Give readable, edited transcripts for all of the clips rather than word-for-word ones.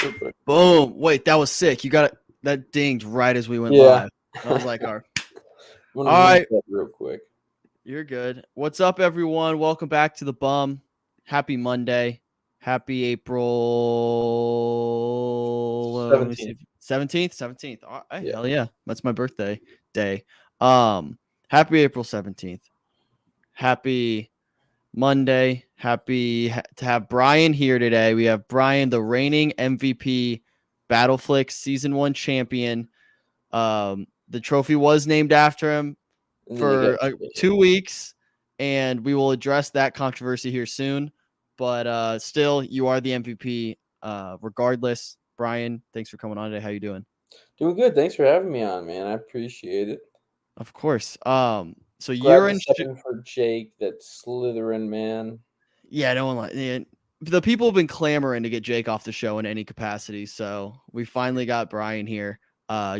super. Boom. Wait, that was sick. You got it. That dinged right as we went Yeah. live. I was like, all Want to mute right, that real quick. you're good. What's up, everyone? Welcome back to the Bum. Happy Monday. Happy April. Let me see. 17th. 17th. Yeah. Hell yeah. That's my birthday day. Happy April 17th. Happy Monday. Happy to have Brian here today. We have Brian, the reigning MVP, Battleflix Season 1 champion. The trophy was named after him And then you for got 2 weeks, and we will address that controversy here soon. But still, you are the MVP regardless. Brian, thanks for coming on today. How you doing? doing good. Thanks for having me on, man. I appreciate it. Of course. So Glad you're to in. step in for Jake, that Slytherin man. Yeah, no one the people have been clamoring to get Jake off the show in any capacity, so we finally got Brian here.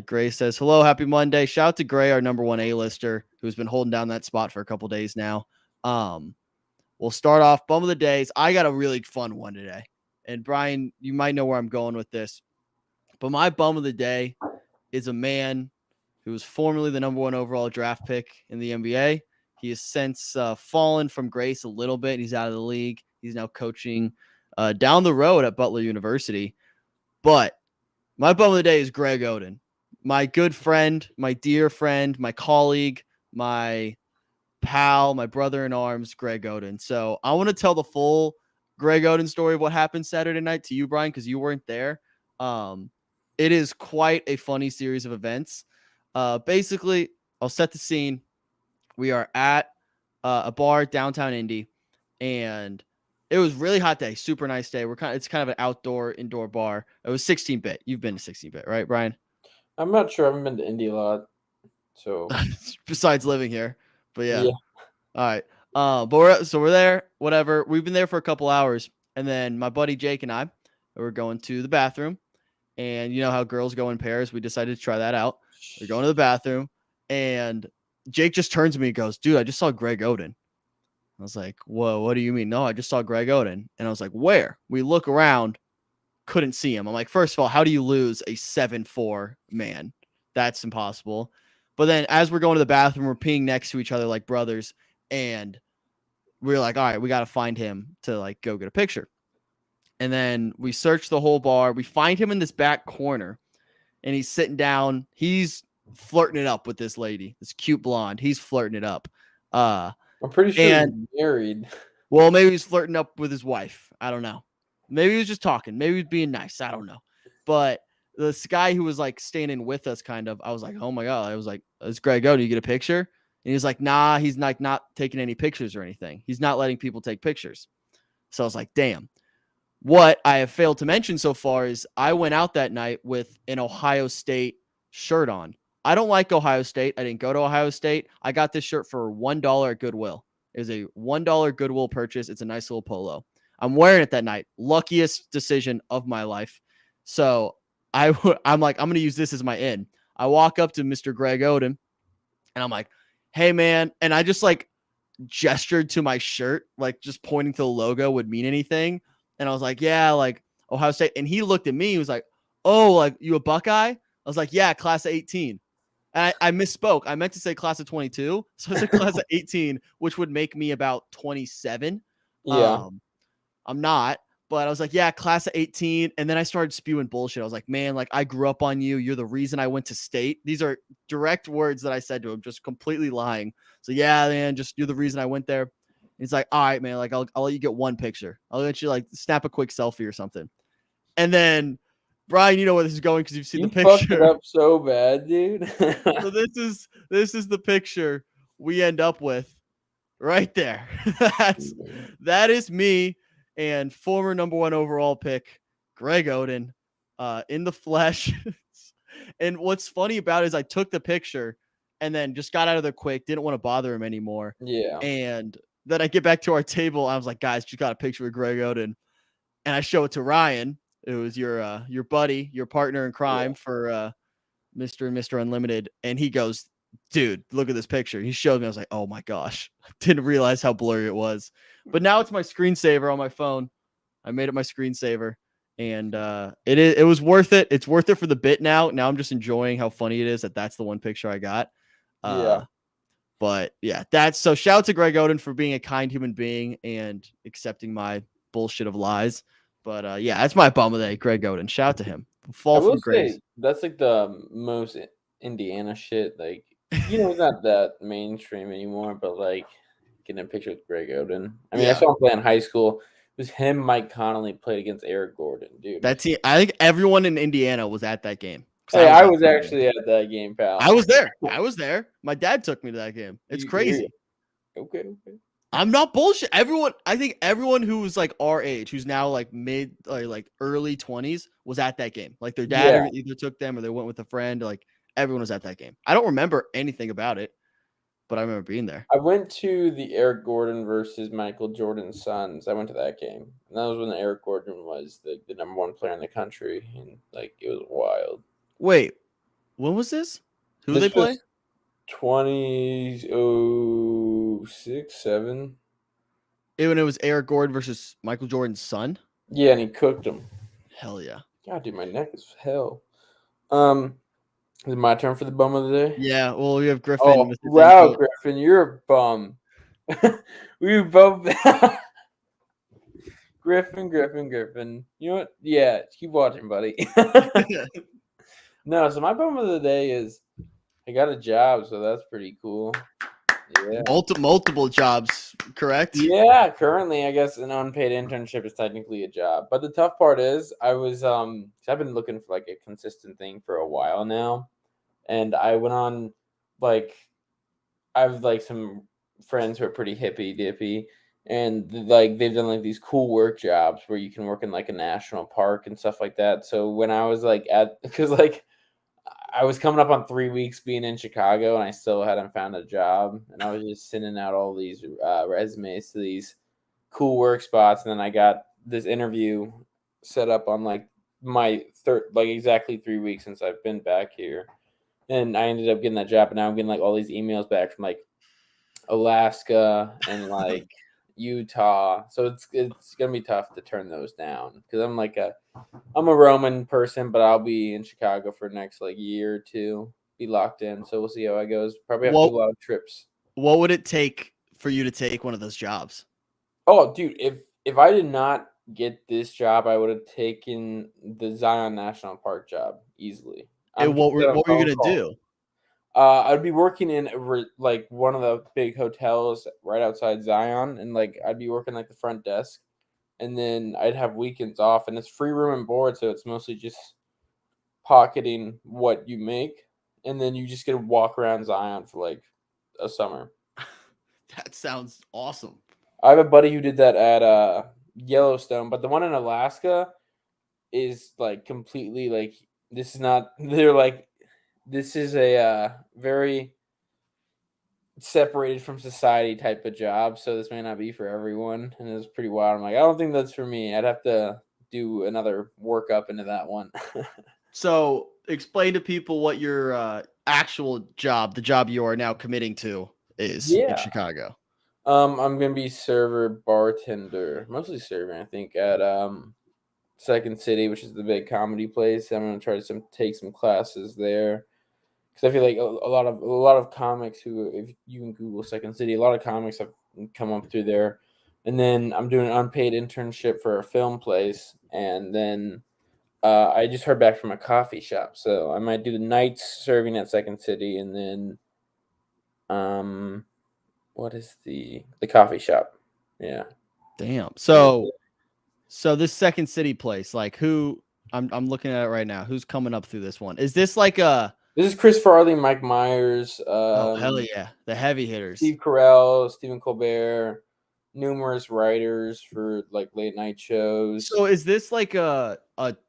Gray says, hello, happy Monday. Shout out to Gray, our number one A-lister, who's been holding down that spot for a couple days now. We'll start off bum of the days. I got a really fun one today. And Brian, you might know where I'm going with this. But my bum of the day is a man who was formerly the number one overall draft pick in the NBA. He has since fallen from grace a little bit. He's out of the league. He's now coaching down the road at Butler University. But my bum of the day is Greg Oden, my good friend, my dear friend, my colleague, my pal, my brother in arms, Greg Oden. So I want to tell the full Greg Oden story of what happened Saturday night to you, Brian, because you weren't there. It is quite a funny series of events. Basically, I'll set the scene. We are at a bar downtown Indy, and it was really hot day, super nice day. It's kind of an outdoor indoor bar. It was 16-bit. You've been to 16-bit, right, Brian? I'm not sure. I haven't been to Indy a lot, so Besides living here, but yeah. yeah. All right. But we're there. Whatever. We've been there for a couple hours, and then my buddy Jake and I were going to the bathroom. And you know how girls go in pairs. We decided to try that out. We're going to the bathroom, and Jake just turns to me and goes, dude, I just saw Greg Oden. I was like, whoa, what do you mean? No, I just saw Greg Oden. And I was like, where? We look around, couldn't see him. I'm like, first of all, how do you lose a 7'4" man? That's impossible. But then as we're going to the bathroom, we're peeing next to each other like brothers. And we're like, all right, we got to find him to like go get a picture. And then we search the whole bar. We find him in this back corner, and he's sitting down. He's flirting it up with this lady, this cute blonde. He's flirting it up. I'm pretty sure And he's married. well, maybe he's flirting up with his wife. I don't know. Maybe he was just talking. Maybe he was being nice. I don't know. But this guy who was like standing with us, kind of, I was like, oh my God. I was like, it's Greg Oden. You get a picture? And he's like, nah, he's like not taking any pictures or anything. He's not letting people take pictures. So I was like, damn. What I have failed to mention so far is I went out that night with an Ohio State shirt on. I don't like Ohio State. I didn't go to Ohio State. I got this shirt for $1 at Goodwill. It was a $1 Goodwill purchase. It's a nice little polo. I'm wearing it that night. Luckiest decision of my life. So I'm like, I'm going to use this as my in. I walk up to Mr. Greg Oden, and I'm like, hey, man. And I just like gestured to my shirt, like just pointing to the logo would mean anything. And I was like, yeah, like Ohio State. And he looked at me. He was like, oh, like you a Buckeye? I was like, yeah, class of 18. And I misspoke. I meant to say class of 22. So it's a class of 18, which would make me about 27. Yeah. I'm not. But I was like, yeah, class of 18. And then I started spewing bullshit. I was like, man, like I grew up on you. You're the reason I went to state. These are direct words that I said to him, just completely lying. So yeah, man, just you're the reason I went there. He's like, all right, man, like I'll let you get one picture. I'll let you like snap a quick selfie or something. And then Brian, you know where this is going because you've seen the picture. You fucked it up so bad, dude. So this is the picture we end up with right there. That is me and former number one overall pick Greg Oden in the flesh. And what's funny about it is I took the picture and then just got out of there quick. Didn't want to bother him anymore. Yeah. And then I get back to our table. I was like, guys, just got a picture with Greg Oden. And I show it to Ryan. It was your buddy, your partner in crime for Mr. and Mr. Unlimited. And he goes, dude, look at this picture. He showed me. I was like, oh my gosh. Didn't realize how blurry it was. But now it's my screensaver on my phone. I made it my screensaver. And it was worth it. It's worth it for the bit now. Now I'm just enjoying how funny it is that that's the one picture I got. Yeah. But yeah, that's so shout out to Greg Oden for being a kind human being and accepting my bullshit of lies. But yeah, that's my bum of the day, Greg Oden. Shout out to him. I Fall will from grace. say that's like the most Indiana shit. Like, he's not that mainstream anymore, but like getting a picture with Greg Oden. I mean, I Yeah. saw him play in high school. It was him, Mike Connolly played against Eric Gordon, dude. That's it. I think everyone in Indiana was at that game. Because I Hey, was I at was that game. actually at that game, I pal. was there. I was there. My dad took me to that game. It's crazy. Okay, okay. I'm not bullshit. I think everyone who was like our age, who's now like mid, like early 20s, was at that game. Like their dad Yeah, either took them or they went with a friend. Like everyone was at that game. I don't remember anything about it, but I remember being there. I went to the Eric Gordon versus Michael Jordan Suns. I went to that game, and that was when Eric Gordon was the number one player in the country, and like it was wild. Wait, when was this? Who they This play? was 2006, 7. When it was Eric Gordon versus Michael Jordan's son. Yeah, and he cooked him. Hell yeah. God, dude, my neck is hell. Is it my turn for the bum of the day? Yeah. Well, we have Griffin, Oh, Mr. 10 wow, foot. Griffin, you're a bum. We both. Griffin. You know what? Yeah, keep watching, buddy. No, so my bum of the day is I got a job, so that's pretty cool. Yeah. Multiple jobs, correct? Yeah, currently I guess an unpaid internship is technically a job. But the tough part is I was 'cause I've been looking for like a consistent thing for a while now. And I went on like I have like some friends who are pretty hippy dippy and like they've done like these cool work jobs where you can work in like a national park and stuff like that. So when I was like at because like I was coming up on 3 weeks being in Chicago, and I still hadn't found a job. And I was just sending out all these resumes to these cool work spots, and then I got this interview set up on like my third, like exactly 3 weeks since I've been back here, and I ended up getting that job. And now I'm getting like all these emails back from like Alaska and like Utah, so it's gonna be tough to turn those down because I'm a Roman person, but I'll be in Chicago for the next like year or two, be locked in. So we'll see how it goes. Probably have to What do a lot of trips. what would it take for you to take one of those jobs? Oh, dude, if I did not get this job, I would have taken the Zion National Park job easily. And I'm just on a what were you phone gonna call. do? I'd be working in like one of the big hotels right outside Zion, and like I'd be working like the front desk, and then I'd have weekends off, and it's free room and board, so it's mostly just pocketing what you make, and then you just get to walk around Zion for like a summer. That sounds awesome. I have a buddy who did that at Yellowstone, but the one in Alaska is like completely like this is not. They're like this is a very separated from society type of job, so this may not be for everyone, and it's pretty wild. I'm like, I don't think that's for me. I'd have to do another workup into that one. So explain to people what your actual job, the job you are now committing to, is in Yeah. Chicago. I'm gonna be server bartender, mostly serving. I think at Second City, which is the big comedy place. I'm gonna try to take some classes there because I feel like a lot of comics who, if you can Google Second City, a lot of comics have come up through there. And then I'm doing an unpaid internship for a film place, and then I just heard back from a coffee shop, so I might do the nights serving at Second City, and then what is the coffee shop? Yeah. Damn. Yeah. So this Second City place, like who I'm looking at it right now. Who's coming up through this one? Is this like a This is Chris Farley, Mike Myers, oh hell yeah, the heavy hitters. Steve Carell, Stephen Colbert, numerous writers for like late night shows. So is this like a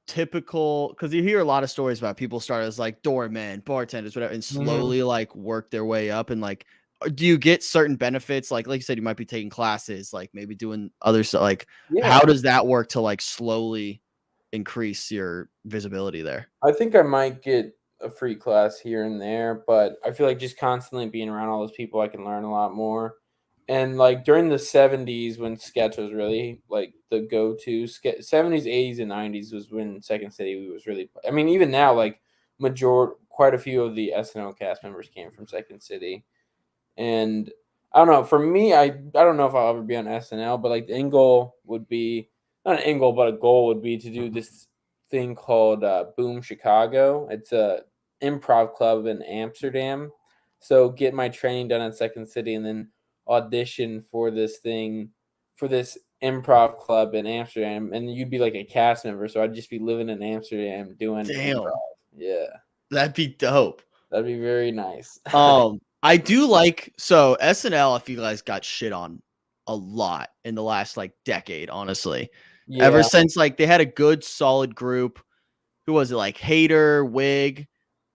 typical because you hear a lot of stories about people start as like doormen, bartenders, whatever, and Mhm. slowly like work their way up and like do you get certain benefits? Like you said, you might be taking classes, like maybe doing other stuff. Like how Yeah, does that work to like slowly increase your visibility there? I think I might get a free class here and there, but I feel like just constantly being around all those people, I can learn a lot more. And like during the 70s when sketch was really like the go-to 70s, 80s, and 90s was when Second City was really. I mean, even now, like quite a few of the SNL cast members came from Second City, and I don't know. For me, I don't know if I'll ever be on SNL, but like the end goal would be not an end goal, but a goal would be to do this thing called Boom Chicago. It's a improv club in Amsterdam. So get my training done at Second City, and then audition for this thing, for this improv club in Amsterdam, and you'd be like a cast member. So I'd just be living in Amsterdam doing Damn, improv. Yeah, that'd be dope. that'd be very nice. I do like so SNL. I feel like got shit on a lot in the last like decade, honestly. Ever Yeah, since like they had a good solid group. Who was it? Like Hater, Wig,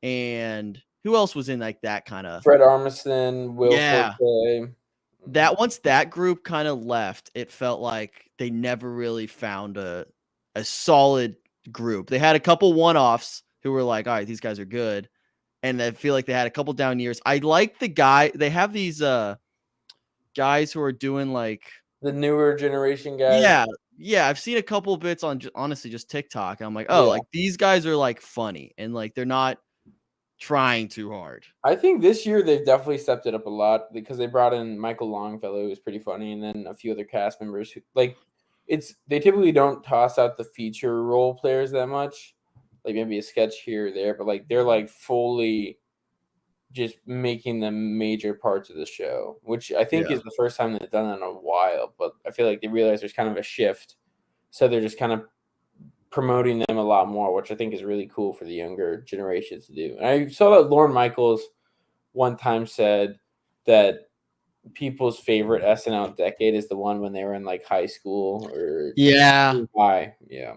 and who else was in like that kind of? Fred Armisen, Will Yeah, Forte. that once that group kind of left, it felt like they never really found a solid group. They had a couple one-offs who were like, all right, these guys are good. And I feel like they had a couple down years. I like the guy. They have these guys who are doing like The newer generation guys. yeah, yeah. I've seen a couple bits on honestly just TikTok. And I'm like, oh, Yeah. like these guys are like funny and like they're not trying too hard. I think this year they've definitely stepped it up a lot because they brought in Michael Longfellow, who was pretty funny, and then a few other cast members who like they typically don't toss out the feature role players that much. Like maybe a sketch here or there, but like they're like fully just making them major parts of the show, which I think Yeah. is the first time they've done that in a while. But I feel like they realize there's kind of a shift. So they're just kind of promoting them a lot more, which I think is really cool for the younger generations to do. And I saw that Lorne Michaels one time said that people's favorite SNL decade is the one when they were in like high school or Yeah. high. Yeah.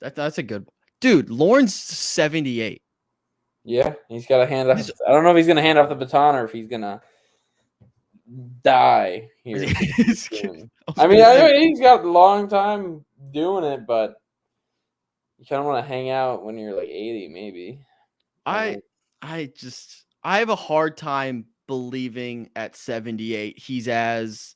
That's a good dude. Lauren's 78. Yeah. He's got to hand off. I don't know if he's going to hand off the baton or if he's going to die here. Soon. I mean, he's got a long time doing it, but you kind of want to hang out when you're like 80, maybe. I have a hard time believing at 78 he's as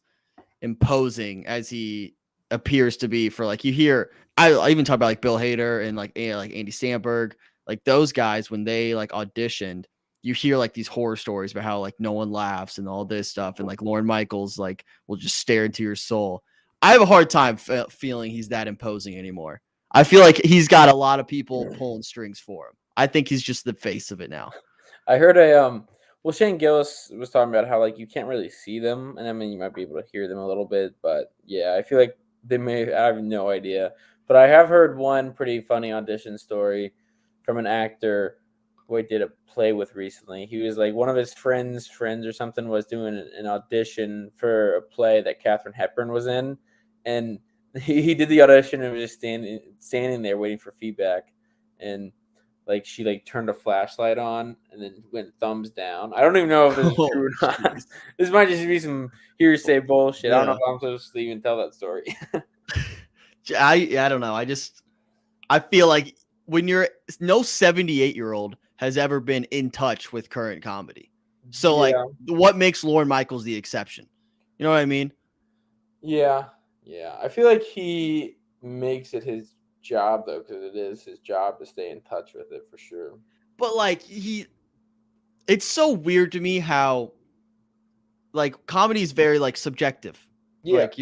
imposing as he appears to be for like you hear I even talk about like Bill Hader and like Andy Samberg, like those guys when they like auditioned, you hear like these horror stories about how like no one laughs and all this stuff and like Lorne Michaels like will just stare into your soul. I have a hard time feeling he's that imposing anymore. I feel like he's got a lot of people pulling strings for him. I think he's just the face of it now. I heard well, Shane Gillis was talking about how like you can't really see them, and I mean you might be able to hear them a little bit, but yeah, I feel like they may. I have no idea, but I have heard one pretty funny audition story from an actor who I did a play with recently. He was like one of his friends or something was doing an audition for a play that Katharine Hepburn was in, and he did the audition and was just standing there waiting for feedback, and like she like turned a flashlight on and then went thumbs down. I don't even know if this is true or not. This might just be some hearsay bullshit. Yeah. I don't know if I'm supposed to even tell that story. I don't know. I feel like when you're no 78-year-old has ever been in touch with current comedy. So like what makes Lorne Michaels the exception? You know what I mean? Yeah. Yeah. I feel like he makes it his job though, because it is his job to stay in touch with it for sure. But like it's so weird to me how like comedy is very like subjective. Yeah. Like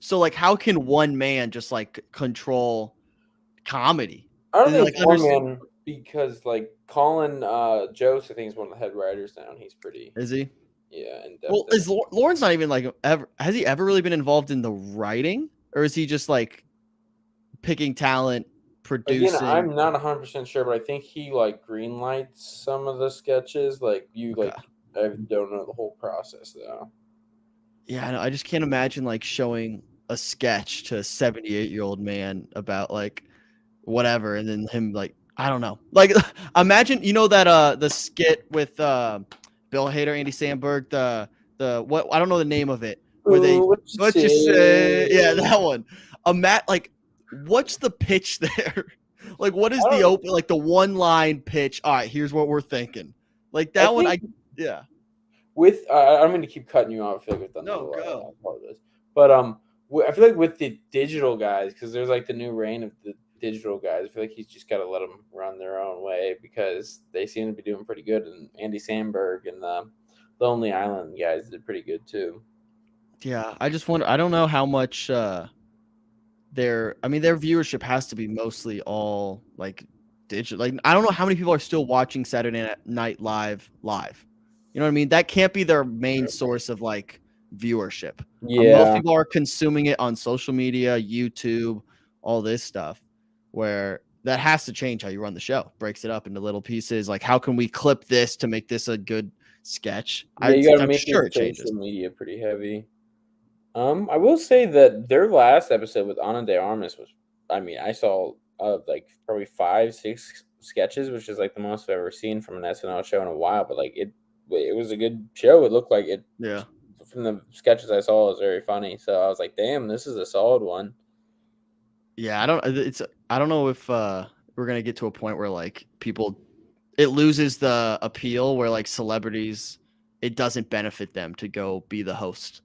so like how can one man just like control comedy? I don't think like, one man because like Colin Jost, I think is one of the head writers now, and he's pretty. Is he? Yeah. Well, is Lawrence not even like ever? Has he ever really been involved in the writing, or is he just like picking talent, producing? Again, I'm not 100% sure, but I think he like greenlights some of the sketches. Like like, I don't know the whole process though. Yeah, I just can't imagine like showing a sketch to a 78-year-old man about like whatever, and then him like I don't know. Like imagine that the skit with Bill Hader, Andy Samberg, the what I don't know the name of it. Where they what you say? Yeah, that one. Like what's the pitch there? Like what is the open like the one line pitch? All right, here's what we're thinking. Like that one yeah. with I don't mean to keep cutting you off. I feel like we've done that a No, lot. I go. apologize. But I feel like with the digital guys, because there's like the new reign of the digital guys. I feel like he's just got to let them run their own way because they seem to be doing pretty good. And Andy Samberg and the Lonely Island guys did pretty good too. Yeah, I just wonder. I don't know how much their viewership has to be mostly all like digital. Like I don't know how many people are still watching Saturday Night Live. You know what I mean? That can't be their main source of like viewership. Most Yeah. people are consuming it on social media, YouTube, all this stuff. Where that has to change how you run the show. Breaks it up into little pieces. Like how can we clip this to make this a good sketch? Yeah, you got to I'm make sure your it changes. social media pretty heavy. I will say that their last episode with Ana de Armas was, I mean, I saw like probably 5, 6 sketches, which is like the most I've ever seen from an SNL show in a while. But like it was a good show. It looked like it. Yeah. From the sketches I saw, it was very funny. So I was like, damn, this is a solid one. Yeah, I don't know if we're gonna get to a point where like it loses the appeal where like celebrities, it doesn't benefit them to go be the host.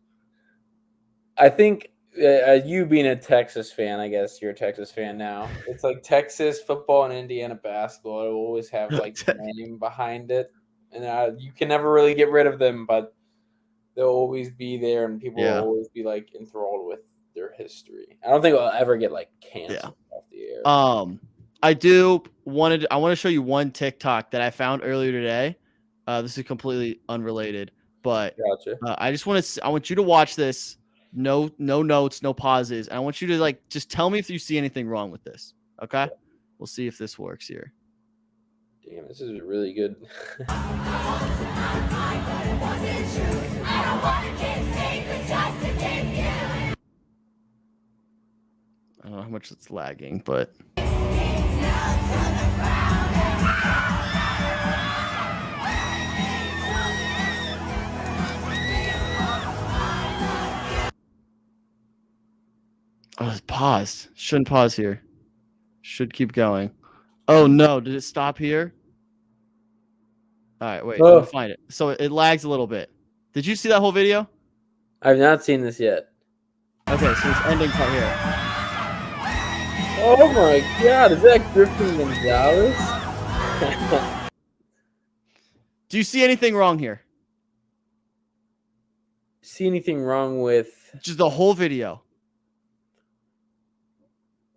I think you being a Texas fan, I guess you're a Texas fan now. It's like Texas football and Indiana basketball. It will always have like the name behind it, and you can never really get rid of them, but they'll always be there, and people will always be like enthralled with their history. I don't think it'll ever get like canceled off the air. I want to show you one TikTok that I found earlier today. This is completely unrelated, but Gotcha. I want you to watch this. No notes, no pauses. And I want you to like just tell me if you see anything wrong with this. Okay? We'll see if this works here. Damn, this is really good. I don't know how much it's lagging, but it's paused. Shouldn't pause here. Should keep going. Oh no, did it stop here? All right, wait, let me find it. So it lags a little bit. Did you see that whole video? I've not seen this yet. Okay, so it's ending part here. Oh my god, is that Griffin Gonzalez? Do you see anything wrong here? See anything wrong with just the whole video?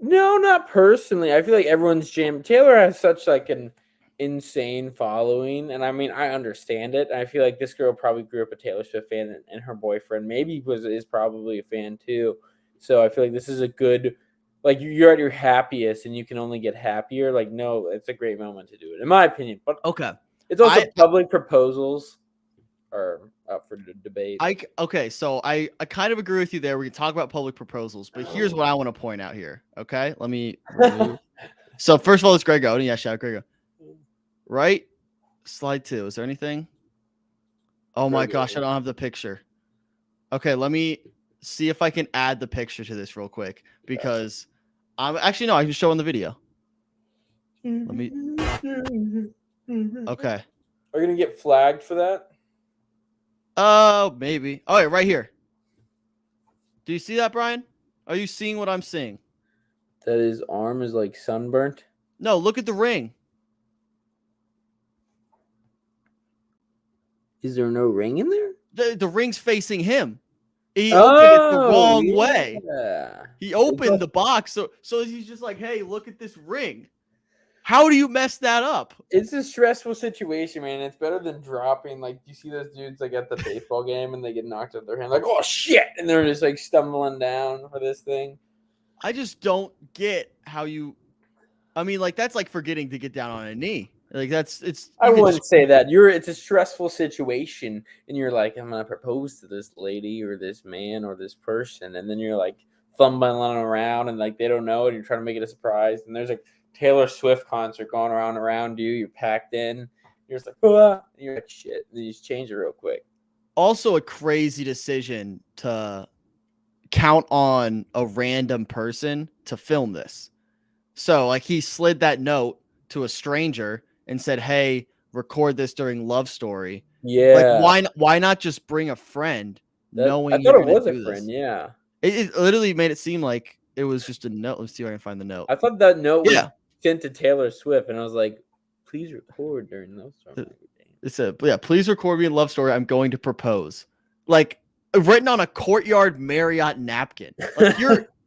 No, not personally. I feel like everyone's jammed. Taylor has such like an insane following, and I mean, I understand it. I feel like this girl probably grew up a Taylor Swift fan, and her boyfriend maybe is probably a fan too. So I feel like this is a good, like you're at your happiest, and you can only get happier. Like, no, it's a great moment to do it, in my opinion. But okay, it's also public proposals are up for debate. So I kind of agree with you there. We can talk about public proposals, but here's what I want to point out here. Okay, let me. So first of all, it's Greg Oden. Yeah, shout out Greg Oden. Right, slide 2. Is there anything? Oh my gosh, I don't have the picture. Okay, let me see if I can add the picture to this real quick because I'm actually no, I can show in the video. Let me. Okay. Are you gonna get flagged for that? Oh, maybe. Oh, yeah, right here. Do you see that, Brian? Are you seeing what I'm seeing? That his arm is like sunburnt? No, look at the ring. Is there no ring in there? The ring's facing him. He opened it the wrong way. He opened the box. So he's just like, hey, look at this ring. How do you mess that up? It's a stressful situation, man. It's better than dropping. Like, you see those dudes like at the baseball game and they get knocked out their hand, like, oh shit, and they're just like stumbling down for this thing. I just don't get how you. I mean, like that's like forgetting to get down on a knee. Like it's. I wouldn't say that. It's a stressful situation, and you're like, I'm gonna propose to this lady or this man or this person, and then you're like fumbling around and like they don't know, and you're trying to make it a surprise, and there's like Taylor Swift concert going around you. You're packed in. You're just like, and you're like, shit. And you just change it real quick. Also, a crazy decision to count on a random person to film this. So, like, he slid that note to a stranger and said, "Hey, record this during Love Story." Like, Yeah. why not just bring a friend I knowing thought you're it gonna was a do friend. this? Yeah. It literally made it seem like it was just a note. Let's see if I can find the note. I thought that note was Yeah. sent to Taylor Swift, and I was like, "Please record during those storm and everything." It said, yeah, please record me a love story. I'm going to propose. Like written on a courtyard Marriott napkin. Like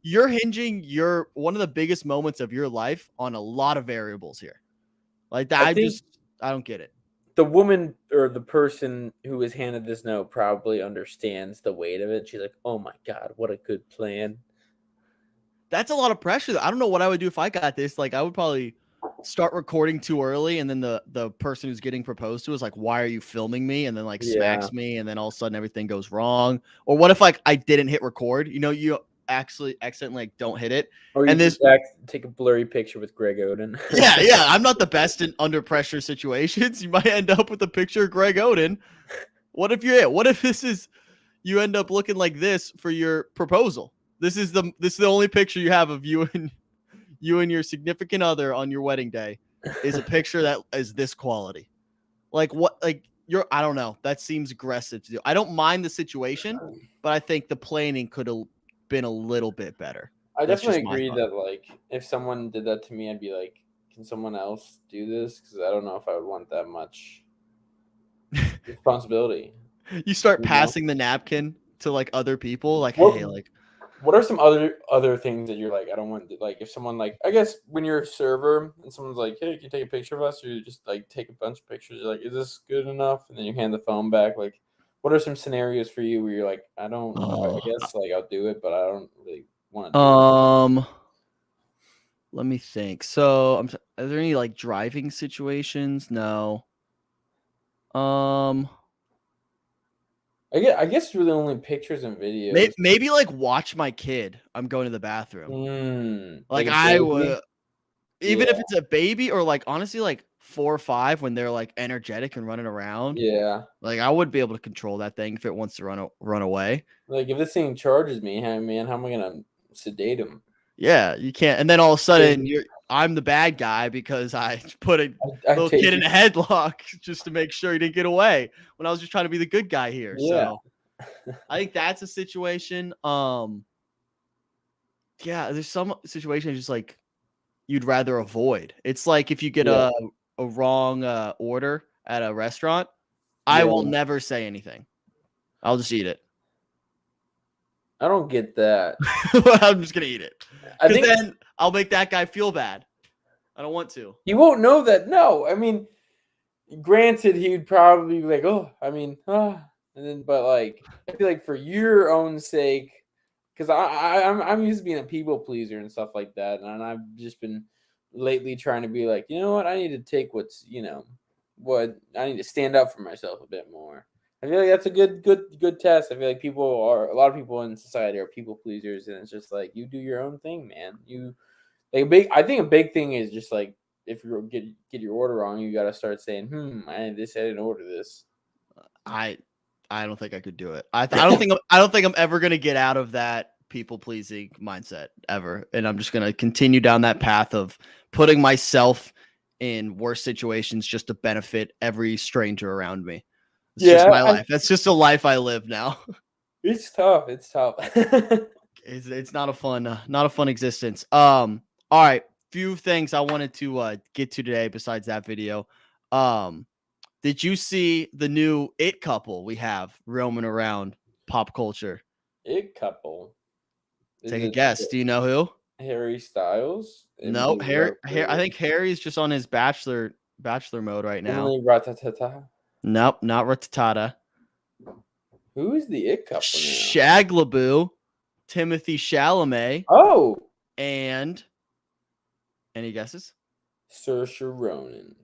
you're hinging your one of the biggest moments of your life on a lot of variables here. Like that, I think I don't get it. the woman or the person who was handed this note probably understands the weight of it. She's like, "Oh my god, what a good plan." That's a lot of pressure. I don't know what I would do if I got this. Like I would probably start recording too early, and then the person who's getting proposed to is like, "Why are you filming me?" And then like Yeah. smacks me, and then all of a sudden everything goes wrong. Or what if like I didn't hit record? You actually accidentally like don't hit it, Or you and just this take a blurry picture with Greg Oden. yeah, I'm not the best in under pressure situations. You might end up with a picture of Greg Oden. What if this is you end up looking like this for your proposal? This is the only picture you have of you and your significant other on your wedding day is a picture that is this quality. Like what like you're I don't know. That seems aggressive to do. I don't mind the situation, but I think the planning could have been a little bit better. I That's definitely just my agree thought. that like if someone did that to me, I'd be like, "Can someone else do this?" Because I don't know if I would want that much responsibility. You start You know, passing the napkin to like other people, like, what hey, like, what are some other things that you're like, I don't want like if someone like I guess when you're a server and someone's like, "Hey, can you take a picture of us?" or you just like take a bunch of pictures, you're like, "Is this good enough?" and then you hand the phone back. Like, what are some scenarios for you where you're like, I oh, guess like I'll do it, but I don't really want to do it. um, let me think. So, are there any like driving situations? No. Um, I guess it's really only pictures and videos. maybe like watch my kid. I'm going to the bathroom. Like Like a I would, baby. even if Yeah, it's a baby or like honestly like 4 or 5 when they're like energetic and running around. yeah. Like I would be able to control that thing if it wants to run away. Like if this thing charges me, hey man, how am I gonna sedate him? Yeah, you can't. And then all of a Take, sudden I'm the bad guy because I put a I little take kid in you. a headlock just to make sure he didn't get away when I was just trying to be the good guy here. Yeah, So I think that's a situation. Yeah, there's some situations just like you'd rather avoid. It's like if you get yeah, a wrong order at a restaurant, I will yeah. never say anything. I'll just eat it. I don't get that. I'm just gonna eat it I because think then I'll make that guy feel bad. I don't want to. he won't know that. No, I mean, granted, he would probably be like, "Oh, I mean, and then, but like, I feel like for your own sake, because I'm used to being a people pleaser and stuff like that, and I've just been lately trying to be like, you know what, I need to take what I need to stand up for myself a bit more. I feel like that's a good test. I feel like a lot of people in society are people pleasers, and it's just like you do your own thing, man. You like I think a big thing is just like if you get your order wrong, you got to start saying, I didn't order this." I I don't think I could do it. I don't think I'm ever gonna get out of that people pleasing mindset ever, and I'm just gonna continue down that path of putting myself in worse situations just to benefit every stranger around me. It's just Yeah, my life. That's just a life I live now. it's tough. It's tough. It's not a fun existence. All right, few things I wanted to get to today besides that video. Um, did you see the new it couple we have roaming around pop culture? It couple. Is Take a it guess. Do you know who? Harry Styles and No, Millie I Rock? think Harry's just on his bachelor mode right now. Emily Ratatata. Nope, not Ratatata. Who is the it couple now? Shaglaboo, Timothy Chalamet, Oh, and any guesses? Saoirse Ronan.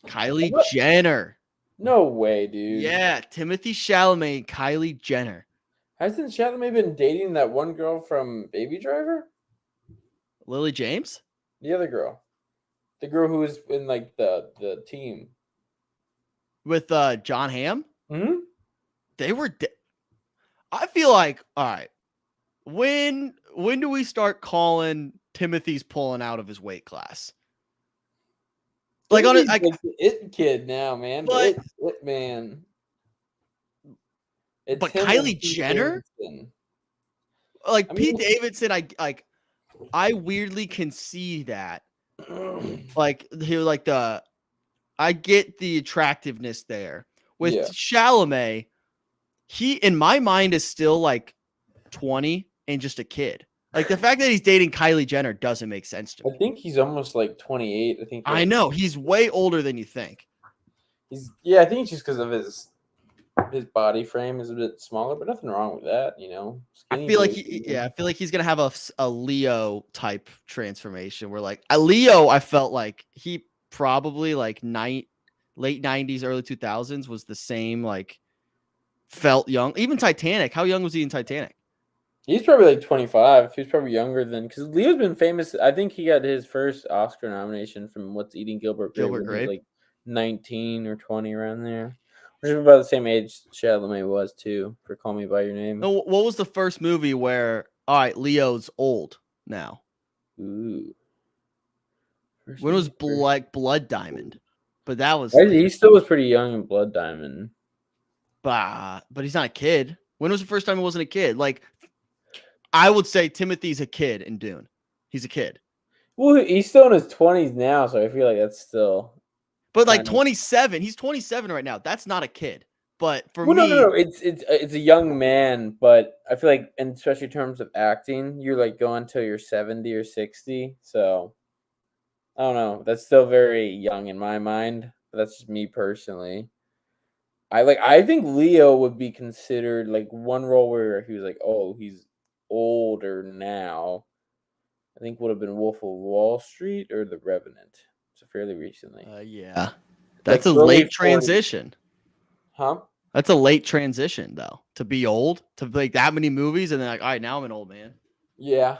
Kylie What? Jenner. No way, dude. Yeah, Timothy Chalamet and Kylie Jenner. Hasn't Chalamet been dating that one girl from Baby Driver? Lily James The other girl. The girl who was in like the team. with John Hamm. Hmm? They were. I feel like all right. When do we start calling Timothy's pulling out of his weight class? Like on it, Timothy's like the it kid now, man. But- It man. It's but him and Kylie Pete Jenner, Davidson. like I Pete mean, Davidson, I weirdly can see that. Like he was like I get the attractiveness there. With yeah. Chalamet, he in my mind is still like 20 and just a kid. Like the fact that he's dating Kylie Jenner doesn't make sense to I me. think he's almost like 28. I think I know he's way older than you think. I think it's just because of his body frame is a bit smaller, but nothing wrong with that, you know. I Skinny feel like boys, I feel like he's gonna have a Leo type transformation where like a Leo, I felt like he probably like late 90s, early 2000s was the same, like felt young. Even Titanic. How young was he in Titanic? He's probably like 25. He's probably younger than because Leo's been famous. I think he got his first Oscar nomination from What's Eating Gilbert Grape Gilbert when he was Grape. like 19 or 20 around there. Which is about the same age Chalamet was too for Call Me by Your Name. No, what was the first movie where all right, Leo's old now? Ooh. First When was movie. like Blood Diamond? But that was He still was pretty young in Blood Diamond. but he's not a kid. When was the first time he wasn't a kid? Like I would say Timothy's a kid in Dune. He's a kid. Well, he's still in his 20s now, so I feel like that's still. But like kind of- 27, he's 27 right now. That's not a kid. But for Well, me, no. It's a young man, but I feel like, and especially in terms of acting, you're like going till you're 70 or 60. So I don't know. That's still very young in my mind. But that's just me personally. I think Leo would be considered like one role where he was like, oh, he's older now. I think would have been Wolf of Wall Street or The Revenant. So fairly recently. yeah. That's Like a early late 40s. transition. Huh? That's a late transition though. To be old, to make that many movies and then like, all right, now I'm an old man. Yeah.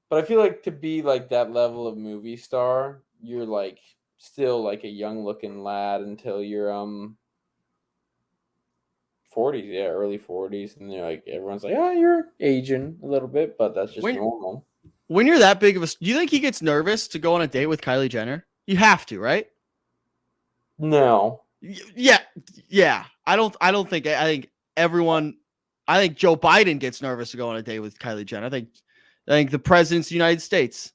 But I feel like to be like that level of movie star, you're like still like a young looking lad until you're 40s, yeah, early 40s, and they're like everyone's like, "Oh, you're aging a little bit, but that's just normal." When you're that big of a, do you think he gets nervous to go on a date with Kylie Jenner? You have to, right? No. Yeah. I don't think. I think everyone. I think Joe Biden gets nervous to go on a date with Kylie Jenner. I think the president's of the United States.